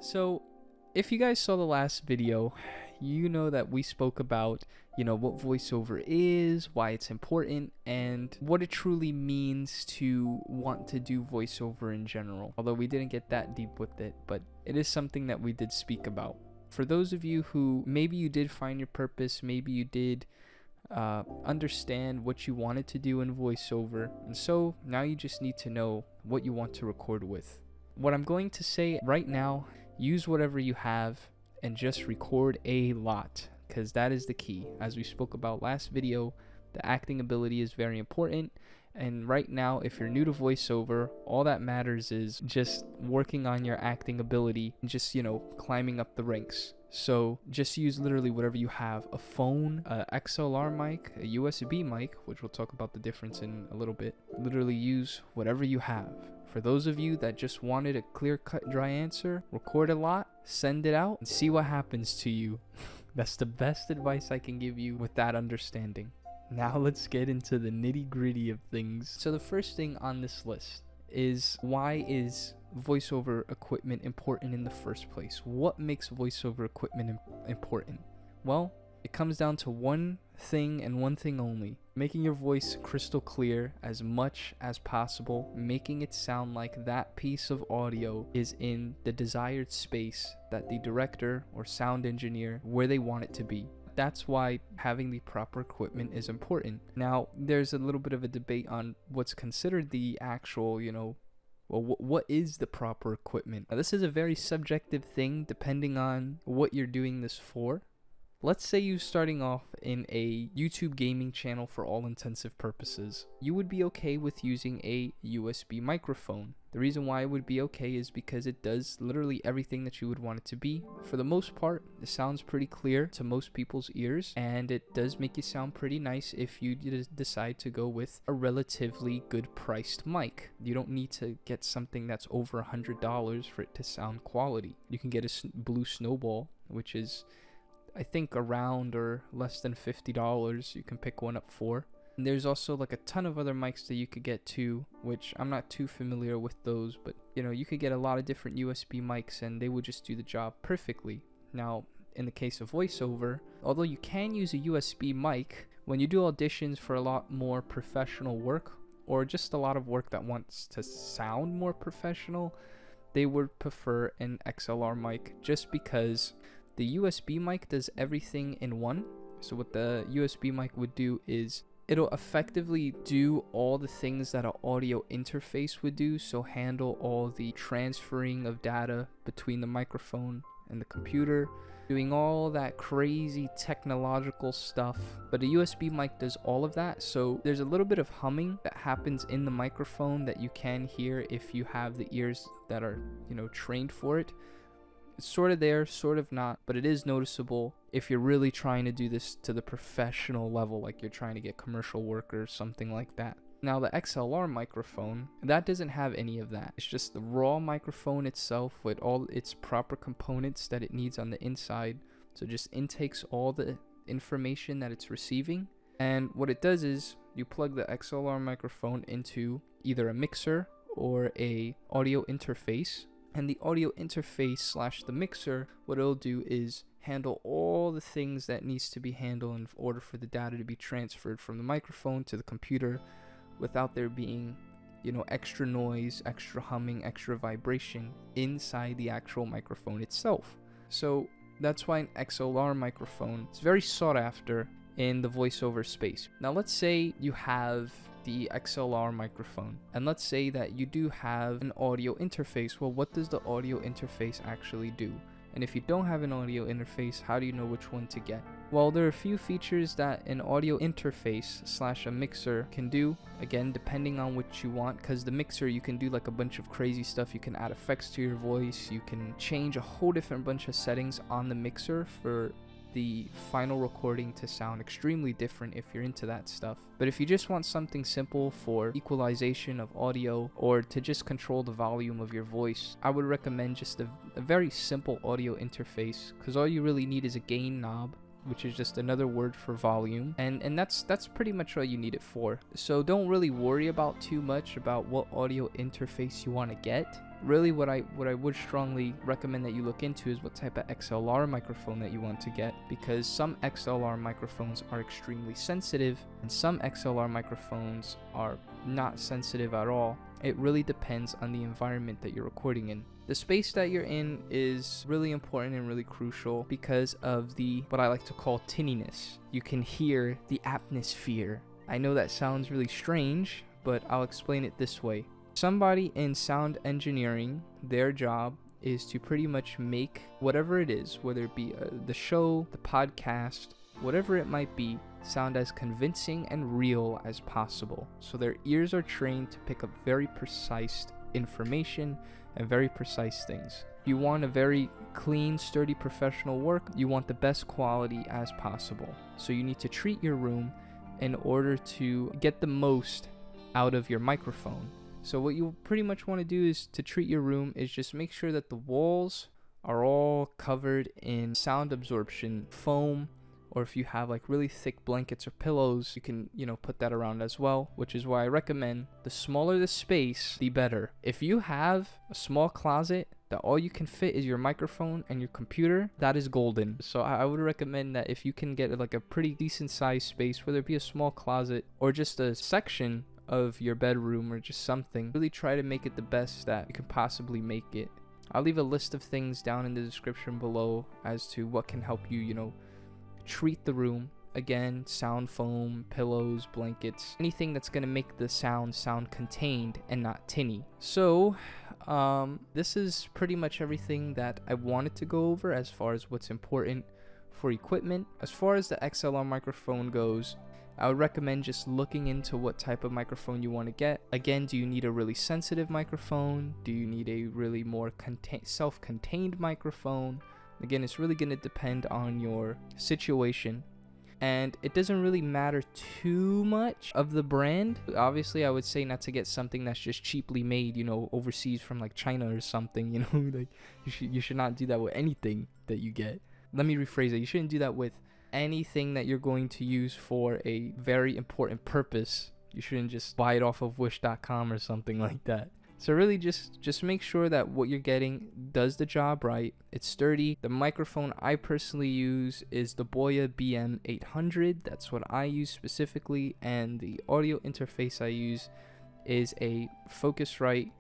So, if you guys saw the last video, you know that we spoke about, what voiceover is, why it's important, and what it truly means to want to do voiceover in general. Although we didn't get that deep with it, but it is something that we did speak about. For those of you who maybe you did find your purpose, maybe you did understand what you wanted to do in voiceover, and so now you just need to know what you want to record with. What I'm going to say right now, use whatever you have and just record a lot, because that is the key. As we spoke about last video, the acting ability is very important, and right now if you're new to voiceover, all that matters is just working on your acting ability and just climbing up the ranks. So just use literally whatever you have: a phone, a XLR mic, a USB mic, which we'll talk about the difference in a little bit. Literally use whatever you have. For those of you that just wanted a clear-cut, dry answer, record a lot, send it out, and see what happens to you. That's the best advice I can give you with that understanding. Now let's get into the nitty-gritty of things. So the first thing on this list is, why is voiceover equipment important in the first place? What makes voiceover equipment important? Well, it comes down to one thing and one thing only: making your voice crystal clear as much as possible, making it sound like that piece of audio is in the desired space that the director or sound engineer, where they want it to be. That's why having the proper equipment is important. Now, there's a little bit of a debate on what's considered the actual, what is the proper equipment? Now, this is a very subjective thing depending on what you're doing this for. Let's say you're starting off in a YouTube gaming channel for all intensive purposes. You would be okay with using a USB microphone. The reason why it would be okay is because it does literally everything that you would want it to be. For the most part, it sounds pretty clear to most people's ears, and it does make you sound pretty nice if you decide to go with a relatively good priced mic. You don't need to get something that's over $100 for it to sound quality. You can get a Blue Snowball, which is, I think, around or less than $50. You can pick one up for. And there's also like a ton of other mics that you could get too, which I'm not too familiar with those, but you could get a lot of different USB mics and they would just do the job perfectly. Now, in the case of voiceover, although you can use a USB mic, when you do auditions for a lot more professional work, or just a lot of work that wants to sound more professional, they would prefer an XLR mic, just because the USB mic does everything in one. So what the USB mic would do is it'll effectively do all the things that an audio interface would do. So handle all the transferring of data between the microphone and the computer, doing all that crazy technological stuff. But a USB mic does all of that. So there's a little bit of humming that happens in the microphone that you can hear if you have the ears that are, trained for it. It's sort of there, sort of not, but it is noticeable if you're really trying to do this to the professional level, like you're trying to get commercial work or something like that. Now, the XLR microphone, that doesn't have any of that. It's just the raw microphone itself with all its proper components that it needs on the inside. So it just intakes all the information that it's receiving. And what it does is you plug the XLR microphone into either a mixer or a audio interface. And the audio interface / the mixer, what it'll do is handle all the things that needs to be handled in order for the data to be transferred from the microphone to the computer without there being, extra noise, extra humming, extra vibration inside the actual microphone itself. So that's why an XLR microphone is very sought after in the voiceover space. Now let's say you have the XLR microphone, and let's say that you do have an audio interface. Well, what does the audio interface actually do? And if you don't have an audio interface, how do you know which one to get? Well, there are a few features that an audio interface / a mixer can do, again depending on what you want, because the mixer, you can do like a bunch of crazy stuff. You can add effects to your voice, you can change a whole different bunch of settings on the mixer for the final recording to sound extremely different if you're into that stuff. But if you just want something simple for equalization of audio or to just control the volume of your voice, I would recommend just a very simple audio interface, because all you really need is a gain knob, which is just another word for volume, and that's pretty much all you need it for. So don't really worry about too much about what audio interface you want to get. Really what I would strongly recommend that you look into is what type of XLR microphone that you want to get, because some XLR microphones are extremely sensitive and some XLR microphones are not sensitive at all. It really depends on the environment that you're recording in. The space that you're in is really important and really crucial because of the what I like to call tinniness. You can hear the atmosphere. I know that sounds really strange, but I'll explain it this way. Somebody in sound engineering, their job is to pretty much make whatever it is, whether it be the show, the podcast, whatever it might be, sound as convincing and real as possible. So their ears are trained to pick up very precise information and very precise things. You want a very clean, sturdy, professional work. You want the best quality as possible. So you need to treat your room in order to get the most out of your microphone. So what you pretty much want to do is to treat your room is just make sure that the walls are all covered in sound absorption foam, or if you have like really thick blankets or pillows, you can, put that around as well, which is why I recommend the smaller the space, the better. If you have a small closet that all you can fit is your microphone and your computer, that is golden. So I would recommend that if you can get like a pretty decent sized space, whether it be a small closet or just a section of your bedroom or just something, really try to make it the best that you can possibly make it. I'll leave a list of things down in the description below as to what can help you, treat the room. Again, sound foam, pillows, blankets, anything that's going to make the sound contained and not tinny. So this is pretty much everything that I wanted to go over as far as what's important for equipment. As far as the XLR microphone goes, I would recommend just looking into what type of microphone you want to get. Again, do you need a really sensitive microphone? Do you need a really more self-contained microphone? Again, it's really going to depend on your situation. And it doesn't really matter too much of the brand. Obviously, I would say not to get something that's just cheaply made, overseas from like China or something, like you should not do that with anything that you get. Let me rephrase it. You shouldn't do that with anything that you're going to use for a very important purpose. You shouldn't just buy it off of wish.com or something like that. So really just make sure that what you're getting does the job right. It's sturdy. The microphone I personally use is the Boya BM800. That's what I use specifically. And the audio interface I use is a Focusrite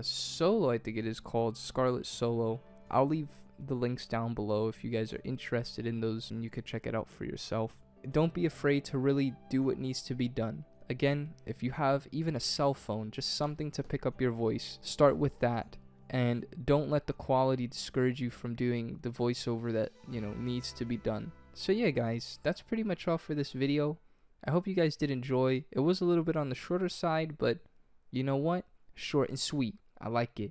Solo, I think it is called, Scarlett Solo. I'll leave the links down below if you guys are interested in those and you could check it out for yourself. Don't be afraid to really do what needs to be done. Again, if you have even a cell phone, just something to pick up your voice, start with that, and don't let the quality discourage you from doing the voiceover that needs to be done. So yeah guys, that's pretty much all for this video. I hope you guys did enjoy. It was a little bit on the shorter side, but you know what, short and sweet. I like it.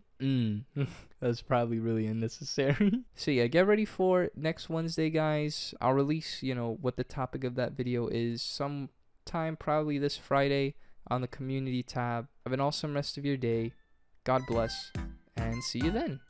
That's probably really unnecessary. So yeah, get ready for next Wednesday, guys. I'll release, what the topic of that video is sometime probably this Friday on the community tab. Have an awesome rest of your day. God bless, and see you then.